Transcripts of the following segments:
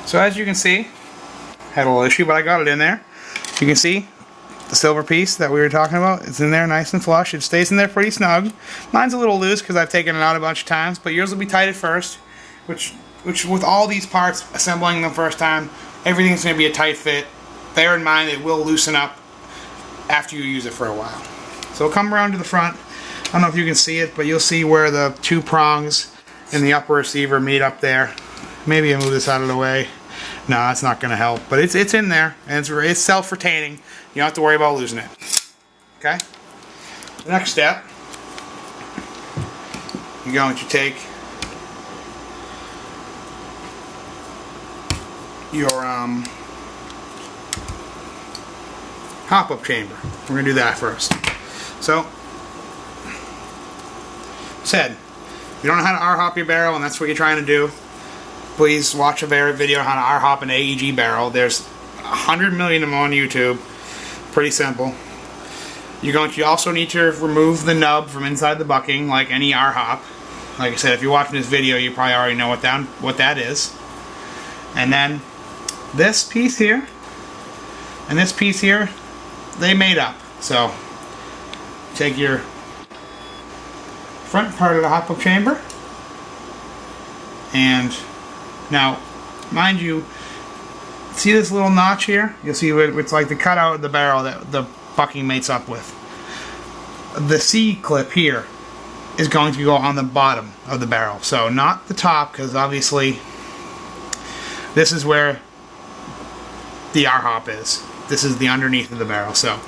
So as you can see, had a little issue, but I got it in there. You can see the silver piece that we were talking about. It's in there nice and flush. It stays in there pretty snug. Mine's a little loose because I've taken it out a bunch of times, but yours will be tight at first, which with all these parts, assembling them first time, everything's going to be a tight fit. Bear in mind it will loosen up after you use it for a while. So we'll come around to the front. I don't know if you can see it, but you'll see where the two prongs in the upper receiver meet up there. Maybe I move this out of the way. No, that's not going to help. But it's in there, and it's self-retaining. You don't have to worry about losing it. Okay? The next step, you're going to take your hop-up chamber. We're going to do that first. So, if you don't know how to R-hop your barrel, and that's what you're trying to do, please watch a video on how to R-hop an AEG barrel. There's 100 million of them on YouTube. Pretty simple. You also need to remove the nub from inside the bucking, like any R-hop. Like I said, if you're watching this video, you probably already know what that is. And then this piece here and this piece here, they made up. So take your front part of the hop-up chamber, and now, mind you, see this little notch here? You'll see it's like the cutout of the barrel that the bucking mates up with. The C-clip here is going to go on the bottom of the barrel, so not the top, because obviously this is where the R-hop is. This is the underneath of the barrel, so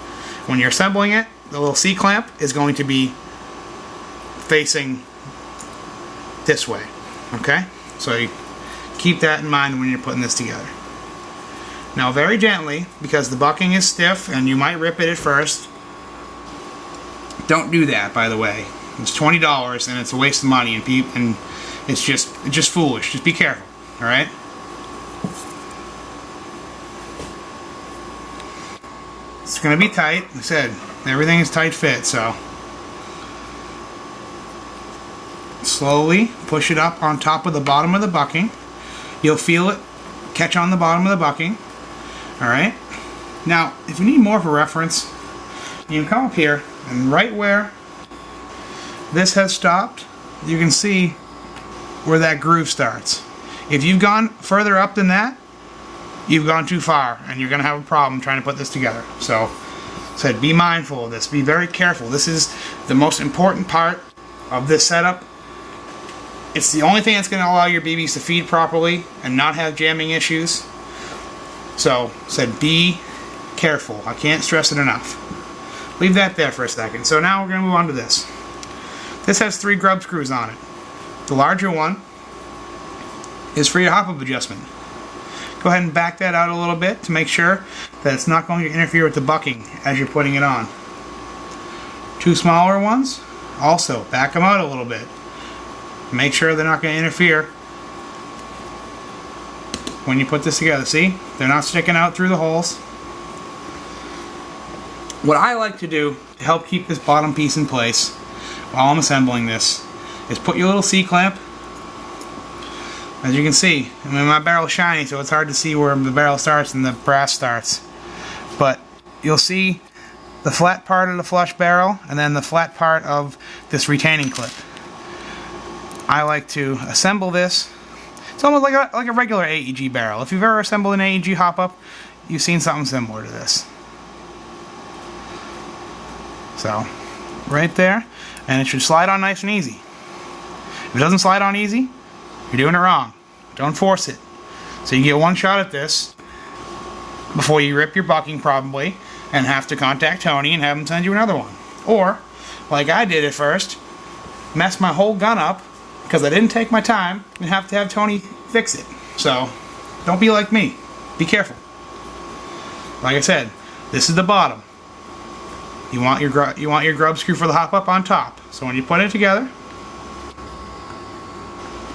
when you're assembling it, the little C-clamp is going to be facing this way. Okay? So you keep that in mind when you're putting this together. Now very gently, because the bucking is stiff and you might rip it at first. Don't do that, by the way. It's $20 and it's a waste of money, and it's just foolish. Just be careful. Alright? It's going to be tight. Like I said, everything is tight fit, so slowly push it up on top of the bottom of the bucking. You'll feel it catch on the bottom of the bucking. Alright? Now, if you need more of a reference, you can come up here, and right where this has stopped, you can see where that groove starts. If you've gone further up than that, you've gone too far, and you're going to have a problem trying to put this together. So, be mindful of this. Be very careful. This is the most important part of this setup. It's the only thing that's going to allow your BBs to feed properly and not have jamming issues. So, be careful. I can't stress it enough. Leave that there for a second. So now we're going to move on to this. This has 3 grub screws on it. The larger one is for your hop-up adjustment. Go ahead and back that out a little bit to make sure that it's not going to interfere with the bucking as you're putting it on. 2 smaller ones, also back them out a little bit. Make sure they're not going to interfere when you put this together. See? They're not sticking out through the holes. What I like to do to help keep this bottom piece in place while I'm assembling this is put your little C-clamp. As you can see, I mean, my barrel is shiny, so it's hard to see where the barrel starts and the brass starts. But you'll see the flat part of the flush barrel and then the flat part of this retaining clip. I like to assemble this. It's almost like a regular AEG barrel. If you've ever assembled an AEG hop-up, you've seen something similar to this. So, right there, and it should slide on nice and easy. If it doesn't slide on easy, you're doing it wrong. Don't force it. So you get one shot at this before you rip your bucking probably and have to contact Tony and have him send you another one. Or, like I did at first, mess my whole gun up because I didn't take my time and have to have Tony fix it. So, don't be like me. Be careful. Like I said, this is the bottom. You want your grub screw for the hop-up on top. So when you put it together,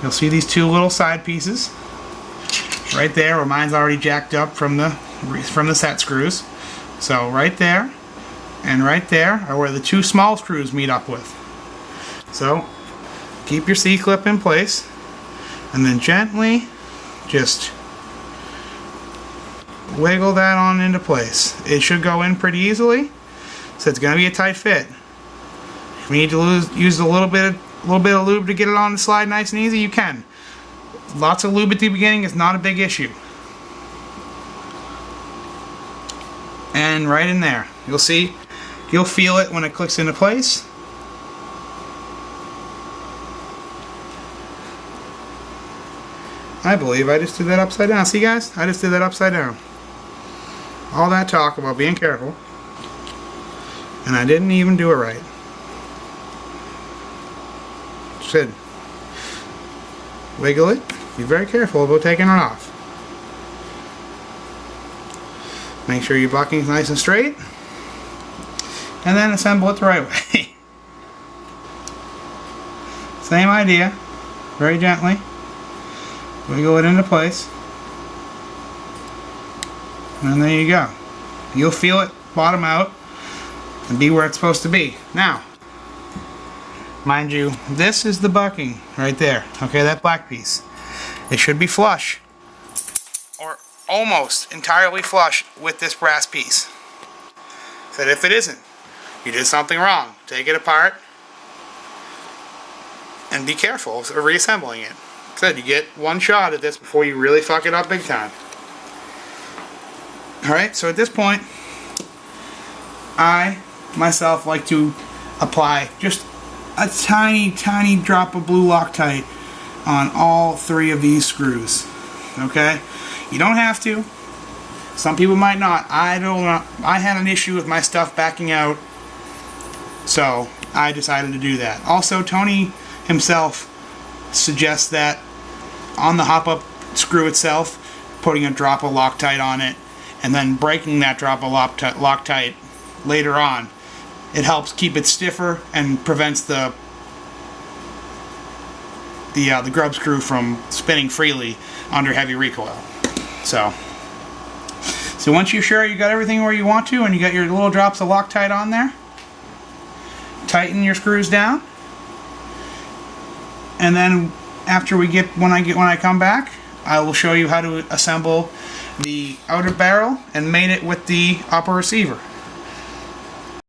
you'll see these 2 little side pieces right there where mine's already jacked up from the set screws. So right there and right there are where the 2 small screws meet up with. So keep your C-clip in place and then gently just wiggle that on into place. It should go in pretty easily, so it's going to be a tight fit. If you need to use a little bit of lube to get it on the slide nice and easy, you can. Lots of lube at the beginning is not a big issue. And right in there, you'll see, you'll feel it when it clicks into place. I believe I just did that upside down. See, guys? I just did that upside down. All that talk about being careful, and I didn't even do it right. Should wiggle it. Be very careful about taking it off. Make sure your bucking's nice and straight, and then assemble it the right way. Same idea. Very gently. Wiggle it into place. And there you go. You'll feel it bottom out and be where it's supposed to be. Now, mind you, this is the bucking right there. Okay, that black piece. It should be flush, or almost entirely flush with this brass piece. So if it isn't, you did something wrong. Take it apart and be careful of reassembling it. Said you get one shot at this before you really fuck it up big time. Alright, so at this point, I myself like to apply just a tiny drop of blue Loctite on all three of these screws. Okay? You don't have to. Some people might not. I don't know. I had an issue with my stuff backing out, so I decided to do that. Also, Tony himself suggests that on the hop-up screw itself, putting a drop of Loctite on it, and then breaking that drop of Loctite later on. It helps keep it stiffer and prevents the grub screw from spinning freely under heavy recoil. So once you're sure you got everything where you want to, and you got your little drops of Loctite on there, tighten your screws down, and then when I come back, I will show you how to assemble the outer barrel and mate it with the upper receiver.